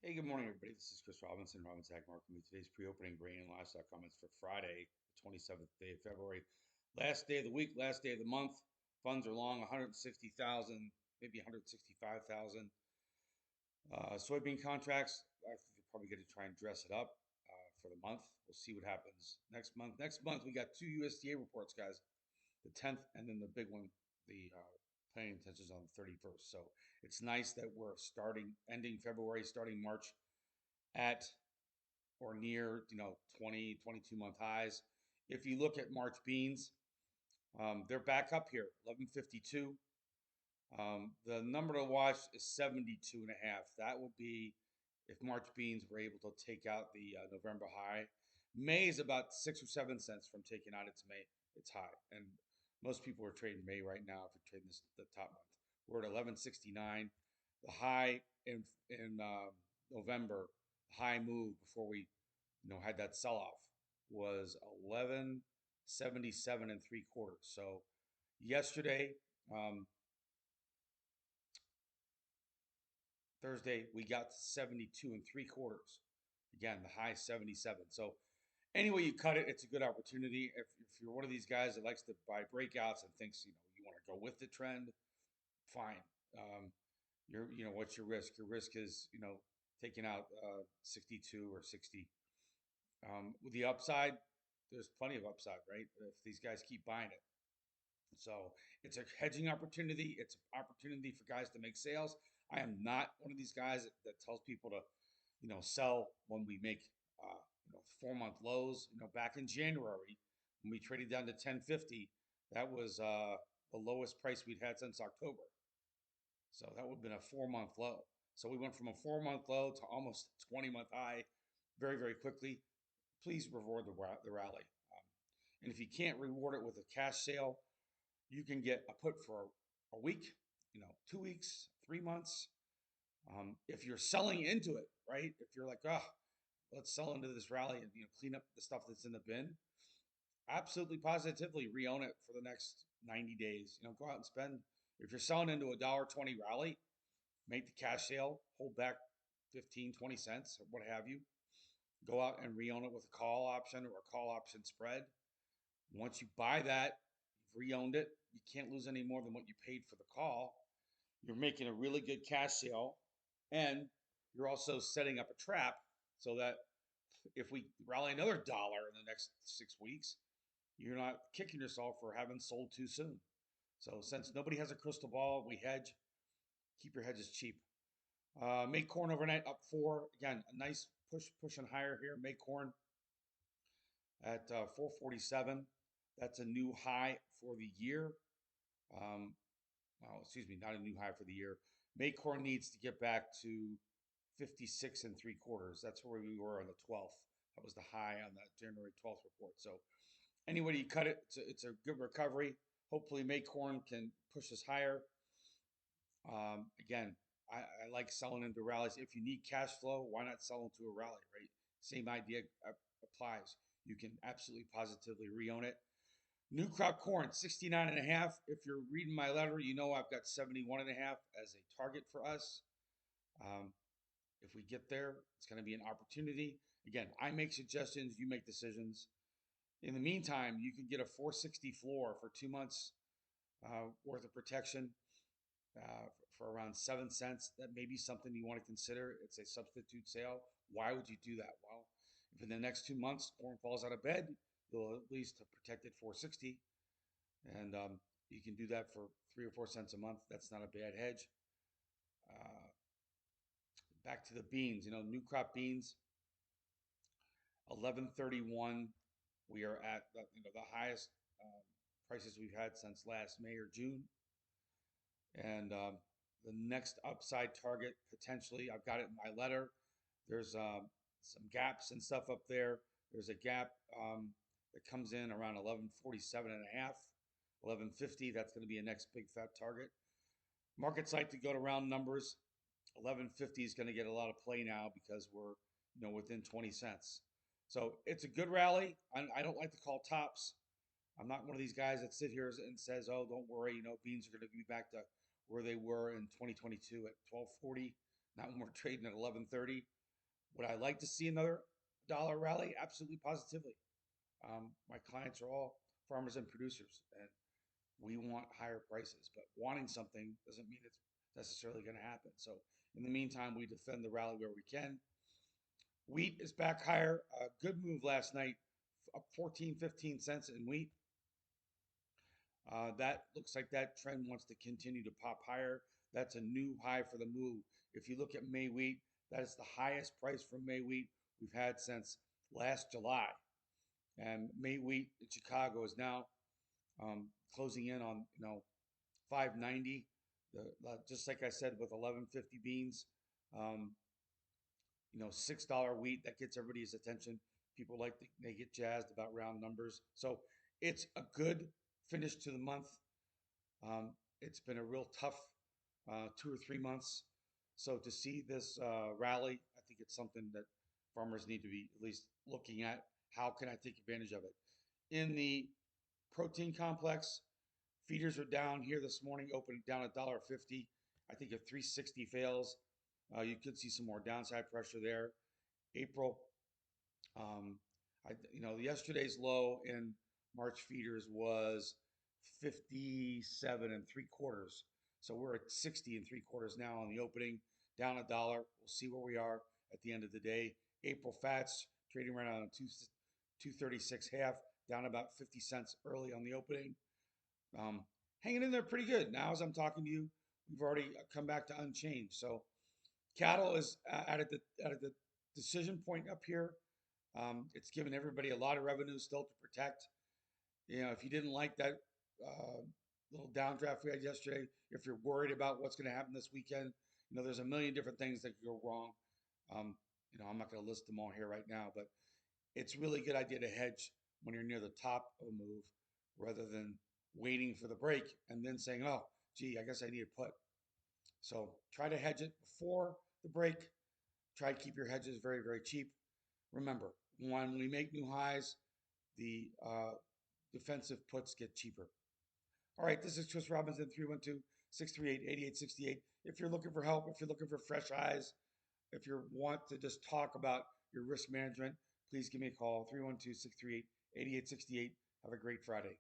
Hey, good morning, everybody. This is Chris Robinson, Robbins Ag Market. With today's pre-opening grain and livestock comments for Friday, the 27th day of February. Last day of the week, last day of the month. Funds are long, 160,000, maybe 165,000. Soybean contracts, I think they're probably going to try and dress it up for the month. We'll see what happens next month. Next month, we got two USDA reports, guys. The 10th and then the big one, the planning intentions on the 31st. So it's nice that we're ending February, starting March at or near 20 22 month highs. If you look at March beans, they're back up here, 1152. The number to watch is 72 and a half. That would be if March beans were able to take out the November high. May is about 6 or 7 cents from taking out its high, and most people are trading May right now if you're trading the top month. We're at 1169. The high in November, high move before we had that sell off was 1177 and three quarters. So yesterday, um, Thursday, we got to 72 and three quarters. Again, the high 77. So anyway you cut it, it's a good opportunity. If you're one of these guys that likes to buy breakouts and thinks you want to go with the trend, fine. What's your risk? Your risk is taking out 62 or 60. With the upside, there's plenty of upside, right? If these guys keep buying it. So it's a hedging opportunity. It's an opportunity for guys to make sales. I am not one of these guys that tells people to, sell when we make, 4 month lows. Back in January when we traded down to 1050, that was the lowest price we'd had since October. So that would have been a 4 month low. So we went from a 4 month low to almost a 20 month high very, very quickly. Please reward the rally. And if you can't reward it with a cash sale, you can get a put for a week, 2 weeks, 3 months. If you're selling into it, right? If you're like, oh, let's sell into this rally and clean up the stuff that's in the bin, absolutely positively re-own it for the next 90 days. Go out and spend. If you're selling into a $1.20 rally, make the cash sale, hold back 15, 20 cents, or what have you. Go out and re-own it with a call option or a call option spread. Once you buy that, you've re-owned it. You can't lose any more than what you paid for the call. You're making a really good cash sale, and you're also setting up a trap so that if we rally another dollar in the next 6 weeks, you're not kicking yourself for having sold too soon. So since nobody has a crystal ball, we hedge. Keep your hedges cheap. Make corn overnight up 4. Again, a nice pushing higher here. Make corn at 447. That's a new high for the year. Um, well, excuse me, not a new high for the year. Maycorn needs to get back to 56 and three quarters. That's where we were on the 12th. That was the high on that January 12th report. So anyway you cut it, it's a good recovery. Hopefully Maycorn can push us higher. Again, I like selling into rallies. If you need cash flow, why not sell into a rally, right? Same idea applies. You can absolutely positively re-own it. New crop corn, 69 and a half. If you're reading my letter, you know I've got 71 and a half as a target for us. Um, if we get there, it's going to be an opportunity. Again, I make suggestions, you make decisions. In the meantime, you can get a 460 floor for 2 months worth of protection for around 7 cents. That may be something you want to consider. It's a substitute sale. Why would you do that? Well, if in the next 2 months corn falls out of bed, you'll at least have protected 460, and you can do that for 3 or 4 cents a month. That's not a bad hedge. Uh, Back to the beans. New crop beans, 1131. We are at the highest prices we've had since last May or June. And the next upside target potentially, I've got it in my letter. There's some gaps and stuff up there. There's a gap that comes in around 1147 and a half, 1150. That's going to be a next big fat target. Markets like to go to round numbers. 1150 is going to get a lot of play now because we're within 20 cents. So it's a good rally. I don't like to call tops. I'm not one of these guys that sit here and says, "Oh, don't worry, beans are going to be back to where they were in 2022 at 1240." not when we're trading at 11:30. Would I like to see another dollar rally? Absolutely, positively. My clients are all farmers and producers, and we want higher prices, but wanting something doesn't mean it's necessarily going to happen. So in the meantime, we defend the rally where we can. Wheat is back higher. A good move last night, up 14, 15 cents in wheat. That looks like that trend wants to continue to pop higher. That's a new high for the move. If you look at May wheat, that is the highest price for May wheat we've had since last July. And May wheat in Chicago is now closing in on 590. Just like I said with 1150 beans, um, $6 wheat that gets everybody's attention. People they get jazzed about round numbers. So it's a good finish to the month. It's been a real tough 2 or 3 months. So to see this rally, I think it's something that farmers need to be at least looking at. How can I take advantage of it? In the protein complex, feeders are down here this morning, opening down $1.50. I think if 360 fails, you could see some more downside pressure there. April, um, yesterday's low in March feeders was 57 and three quarters. So we're at 60 and three quarters now on the opening, down a dollar. We'll see where we are at the end of the day. April fats trading right on 236 half, down about 50 cents early on the opening. Um, Hanging in there pretty good. Now, as I'm talking to you, we've already come back to unchanged. So cattle is at the decision point up here. It's given everybody a lot of revenue still to protect. If you didn't like that little downdraft we had yesterday, if you're worried about what's going to happen this weekend, there's a million different things that could go wrong. I'm not going to list them all here right now, but it's really a good idea to hedge when you're near the top of a move rather than waiting for the break and then saying, oh, gee, I guess I need a put. So try to hedge it before the break. Try to keep your hedges very, very cheap. Remember, when we make new highs, the defensive puts get cheaper. All right, this is Chris Robinson, 312 638 8868. If you're looking for help, if you're looking for fresh eyes, if you want to just talk about your risk management, please give me a call, 312 638 8868. Have a great Friday.